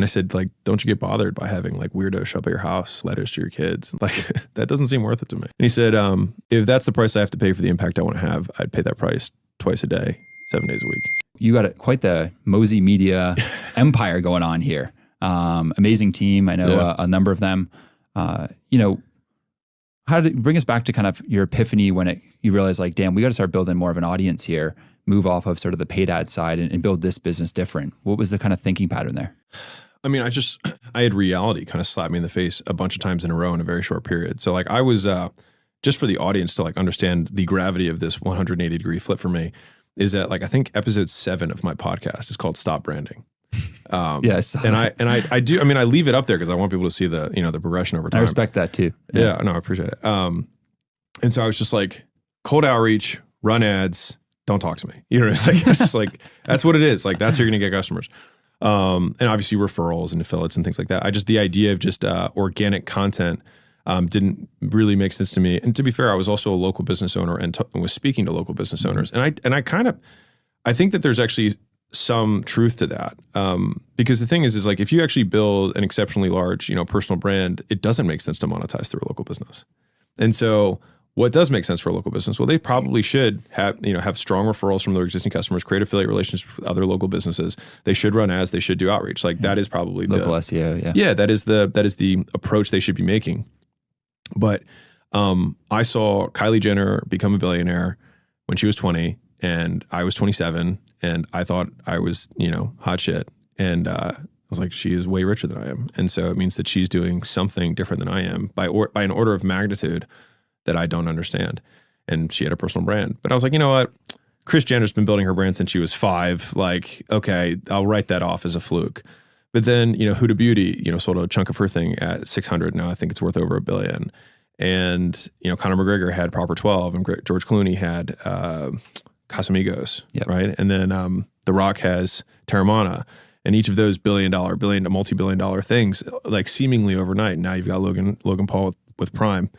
And I said, like, don't you get bothered by having like weirdos show up at your house, letters to your kids? Like, that doesn't seem worth it to me. And he said, if that's the price I have to pay for the impact I want to have, I'd pay that price twice a day, 7 days a week. You got quite the Mozi media empire going on here. Amazing team. I know a number of them. You know, how did it bring us back to kind of your epiphany when you realized like, damn, we got to start building more of an audience here, move off of sort of the paid ad side and build this business different? What was the kind of thinking pattern there? I mean, I had reality kind of slap me in the face a bunch of times in a row in a very short period. So like I was, just for the audience to like understand the gravity of this 180 degree flip for me is that like, I think episode 7 of my podcast is called Stop Branding. Yes. And I do, I mean, I leave it up there because I want people to see the, the progression over time. I respect that too. Yeah, no, I appreciate it. And so I was just like, cold outreach, run ads, don't talk to me. You know, like, it's just like, that's what it is. Like, that's how you're going to get customers. And obviously referrals and affiliates and things like that. The idea of just organic content didn't really make sense to me. And to be fair, I was also a local business owner and was speaking to local business owners. And I think that there's actually some truth to that. Because the thing is like, if you actually build an exceptionally large, personal brand, it doesn't make sense to monetize through a local business. And so what does make sense for a local business? Well, they probably should have strong referrals from their existing customers, create affiliate relationships with other local businesses. They should run ads. They should do outreach. Like that is probably local SEO. Yeah. Yeah. That is the approach they should be making. But I saw Kylie Jenner become a billionaire when she was 20 and I was 27 and I thought I was, hot shit. And I was like, she is way richer than I am. And so it means that she's doing something different than I am by an order of magnitude that I don't understand. And she had a personal brand. But I was like, you know what? Kris Jenner's been building her brand since she was 5. Like, okay, I'll write that off as a fluke. But then, Huda Beauty, sold a chunk of her thing at 600. Now I think it's worth over $1 billion. And, Conor McGregor had Proper 12 and George Clooney had Casamigos, right? And then The Rock has Terramana. And each of those multi-billion dollar things, like seemingly overnight. Now you've got Logan Paul with Prime.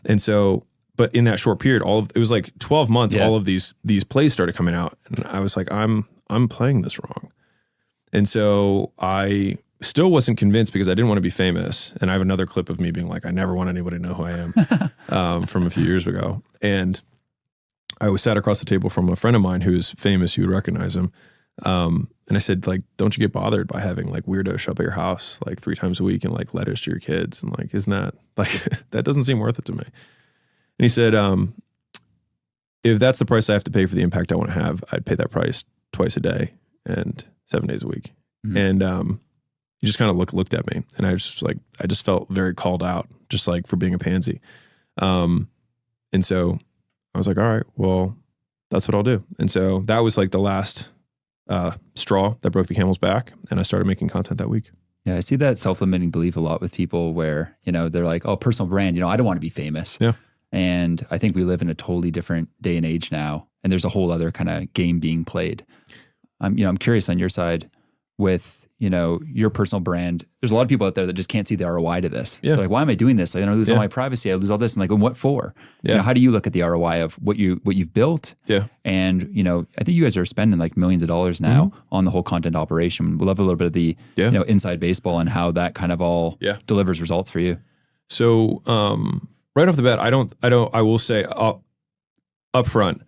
And so, but in that short period, it was like 12 months, all of these plays started coming out. And I was like, I'm playing this wrong. And so I still wasn't convinced because I didn't want to be famous. And I have another clip of me being like, I never want anybody to know who I am from a few years ago. And I was sat across the table from a friend of mine who's famous. You would recognize him. And I said, like, don't you get bothered by having like weirdos show up at your house like 3 times a week and like letters to your kids? And like, isn't that like, that doesn't seem worth it to me. And he said, if that's the price I have to pay for the impact I want to have, I'd pay that price twice a day and 7 days a week. Mm-hmm. And he just kind of looked at me and I just felt very called out, just like for being a pansy. And so I was like, all right, well, that's what I'll do. And so that was like the last straw that broke the camel's back. And I started making content that week. Yeah, I see that self-limiting belief a lot with people where, they're like, oh, personal brand, I don't want to be famous. Yeah. And I think we live in a totally different day and age now. And there's a whole other kind of game being played. I'm curious on your side with, your personal brand. There's a lot of people out there that just can't see the ROI to this. Yeah. They're like, why am I doing this? I lose all my privacy. I lose all this. And like, what for? Yeah. How do you look at the ROI of what you've built? Yeah. And, I think you guys are spending like millions of dollars now on the whole content operation. We'd love a little bit of the, inside baseball and how that kind of all delivers results for you. So, right off the bat, I will say up front,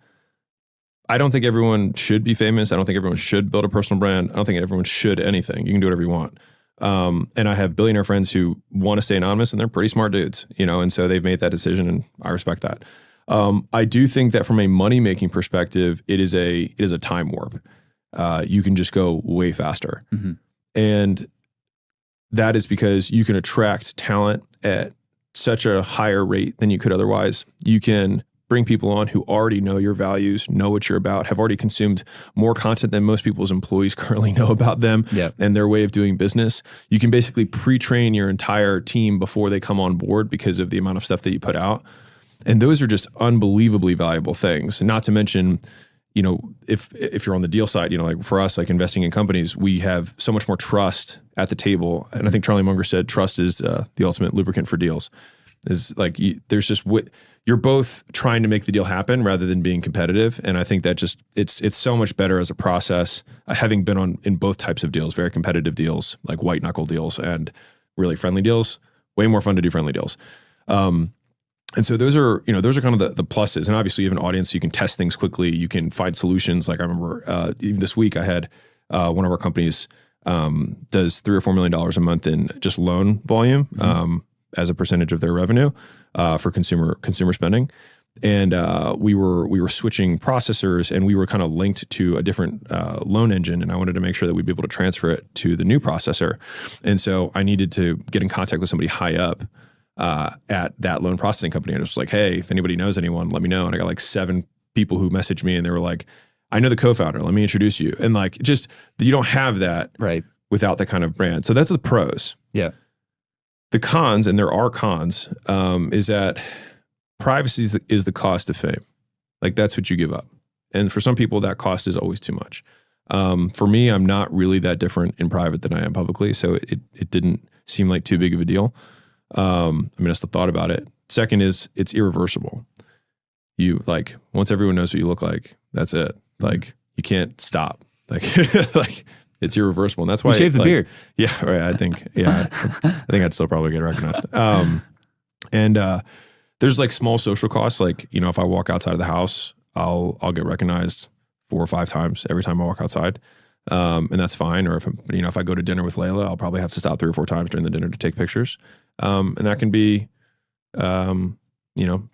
I don't think everyone should be famous. I don't think everyone should build a personal brand. I don't think everyone should anything. You can do whatever you want. And I have billionaire friends who want to stay anonymous and they're pretty smart dudes, and so they've made that decision and I respect that. I do think that from a money-making perspective, it is a time warp. You can just go way faster. Mm-hmm. And that is because you can attract talent at such a higher rate than you could otherwise. You can bring people on who already know your values, know what you're about, have already consumed more content than most people's employees currently know about them and their way of doing business. You can basically pre-train your entire team before they come on board because of the amount of stuff that you put out. And those are just unbelievably valuable things. Not to mention, if you're on the deal side, like for us, like investing in companies, we have so much more trust at the table. And I think Charlie Munger said trust is the ultimate lubricant for deals. Is like there's just you're both trying to make the deal happen rather than being competitive. And I think that just it's so much better as a process, having been in both types of deals, very competitive deals, like white knuckle deals and really friendly deals. Way more fun to do friendly deals. And so those are kind of the pluses. And obviously you have an audience, so you can test things quickly. You can find solutions. Like I remember even this week I had one of our companies does $3 or $4 million a month in just loan volume as a percentage of their revenue for consumer spending. And we were switching processors, and we were kind of linked to a different loan engine, and I wanted to make sure that we'd be able to transfer it to the new processor. And so I needed to get in contact with somebody high up at that loan processing company. And it was like, hey, if anybody knows anyone, let me know. And I got like 7 people who messaged me, and they were like, I know the co-founder, let me introduce you. And like, just, you don't have that without that kind of brand. So that's the pros. Yeah. The cons, and there are cons, is that privacy is the cost of fame. Like, that's what you give up. And for some people, that cost is always too much. For me, I'm not really that different in private than I am publicly. So it didn't seem like too big of a deal. I mean, I still thought about it. Second is it's irreversible. You like, once everyone knows what you look like, that's it. Like, you can't stop. Like, like it's irreversible. And that's why you shave the beard. Yeah. Right. I think I'd still probably get recognized. And there's like small social costs. Like, if I walk outside of the house, I'll get recognized 4 or 5 times every time I walk outside. And that's fine. Or if I go to dinner with Layla, I'll probably have to stop 3 or 4 times during the dinner to take pictures. And that can be,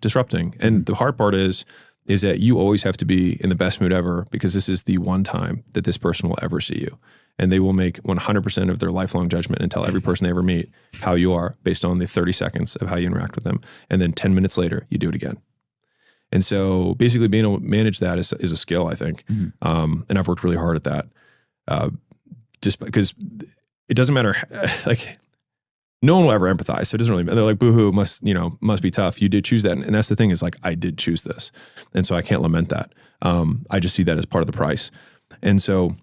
disrupting. And the hard part is that you always have to be in the best mood ever, because this is the one time that this person will ever see you. And they will make 100% of their lifelong judgment and tell every person they ever meet how you are based on the 30 seconds of how you interact with them. And then 10 minutes later, you do it again. And so basically being able to manage that is a skill, I think. And I've worked really hard at that. Just because it doesn't matter, like, no one will ever empathize. So it doesn't really matter. They're like, boohoo, must be tough. You did choose that. And that's the thing, is like, I did choose this. And so I can't lament that. I just see that as part of the price. And so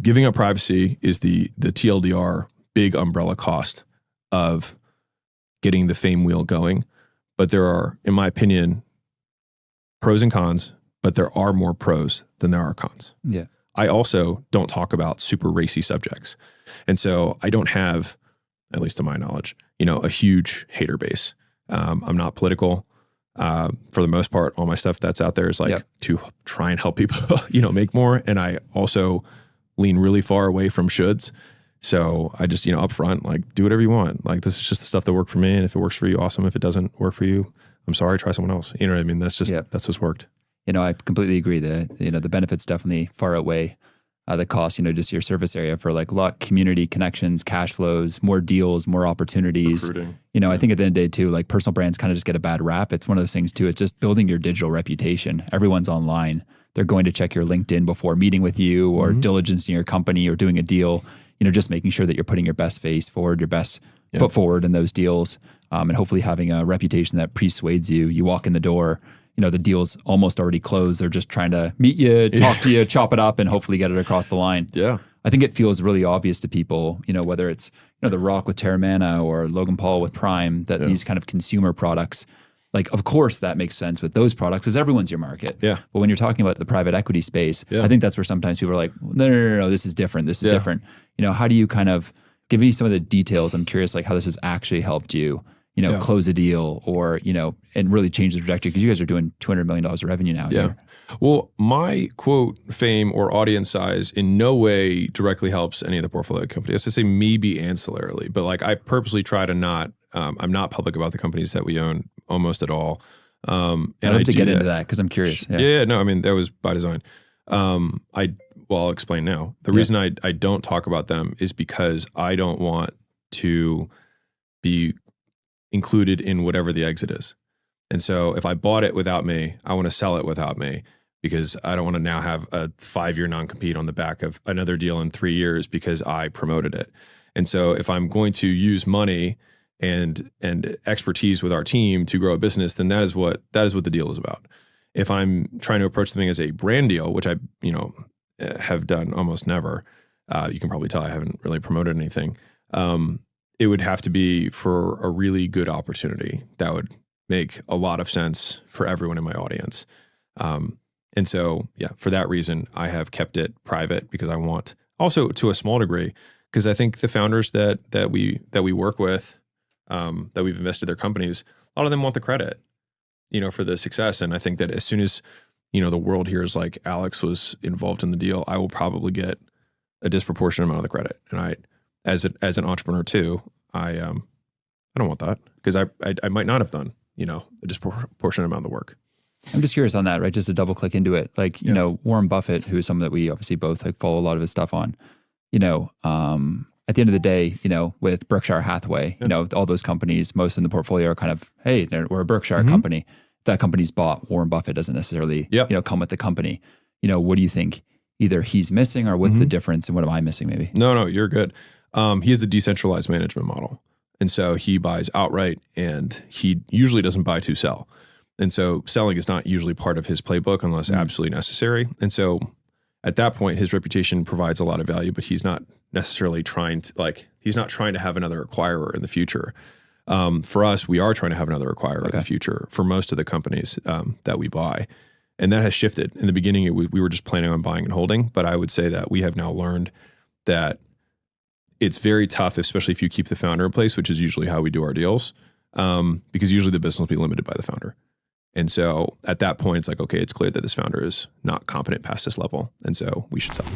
giving up privacy is the TLDR big umbrella cost of getting the fame wheel going. But there are, in my opinion, pros and cons, but there are more pros than there are cons. Yeah. I also don't talk about super racy subjects. And so I don't have, at least to my knowledge, a huge hater base. I'm not political. For the most part, all my stuff that's out there is like to try and help people, make more. And I also lean really far away from shoulds. So I just, up front, like, do whatever you want. Like, this is just the stuff that worked for me. And if it works for you, awesome. If it doesn't work for you, I'm sorry, try someone else. You know what I mean? That's just, that's what's worked. I completely agree that, the benefits definitely far outweigh the cost, just your surface area for like luck, community connections, cash flows, more deals, more opportunities. Recruiting. I think at the end of the day too, like personal brands kind of just get a bad rap. It's one of those things too. It's just building your digital reputation. Everyone's online. They're going to check your LinkedIn before meeting with you or diligencing your company or doing a deal, just making sure that you're putting your best face forward, your best foot forward in those deals. And hopefully having a reputation that persuades you. You walk in the door, the deal's almost already closed. They're just trying to meet you, talk to you, chop it up, and hopefully get it across the line. Yeah. I think it feels really obvious to people, whether it's, The Rock with Terramana or Logan Paul with Prime, that these kind of consumer products, like, of course that makes sense with those products because everyone's your market. Yeah. But when you're talking about the private equity space, I think that's where sometimes people are like, no, this is different. This is different. How do you kind of give me some of the details? I'm curious, like, how this has actually helped you, close a deal or, and really change the trajectory, because you guys are doing $200 million of revenue now. Yeah. Here. Well, my quote fame or audience size in no way directly helps any of the portfolio companies. I say maybe ancillarily, but like, I purposely try to not, I'm not public about the companies that we own almost at all. And I'd love to get into that because I'm curious. Yeah. No, I mean, that was by design. I'll explain now. The reason I don't talk about them is because I don't want to be included in whatever the exit is. And so if I bought it without me, I want to sell it without me, because I don't want to now have a 5-year non-compete on the back of another deal in 3 years because I promoted it. And so if I'm going to use money and expertise with our team to grow a business, then that is what the deal is about. If I'm trying to approach something as a brand deal, which I have done almost never, you can probably tell I haven't really promoted anything. It would have to be for a really good opportunity that would make a lot of sense for everyone in my audience. And so, yeah, for that reason, I have kept it private because I want, also to a small degree, because I think the founders that we work with, that we've invested their companies, a lot of them want the credit, for the success. And I think that as soon as, the world hears like Alex was involved in the deal, I will probably get a disproportionate amount of the credit. And I, as an entrepreneur too, I don't want that, because I might not have done, a disproportionate amount of the work. I'm just curious on that, right? Just to double click into it. Like, you know, Warren Buffett, who is someone that we obviously both like follow a lot of his stuff on, at the end of the day, with Berkshire Hathaway, all those companies, most in the portfolio are kind of, hey, we're a Berkshire company. That company's bought. Warren Buffett doesn't necessarily, come with the company. What do you think either he's missing, or what's the difference, and what am I missing maybe? No, you're good. He has a decentralized management model. And so he buys outright, and he usually doesn't buy to sell. And so selling is not usually part of his playbook unless absolutely necessary. And so at that point, his reputation provides a lot of value, but he's not necessarily trying to have another acquirer in the future. For us, we are trying to have another acquirer in the future for most of the companies that we buy. And that has shifted. In the beginning, we were just planning on buying and holding, but I would say that we have now learned that it's very tough, especially if you keep the founder in place, which is usually how we do our deals, because usually the business will be limited by the founder. And so at that point, it's like, okay, it's clear that this founder is not competent past this level. And so we should sell.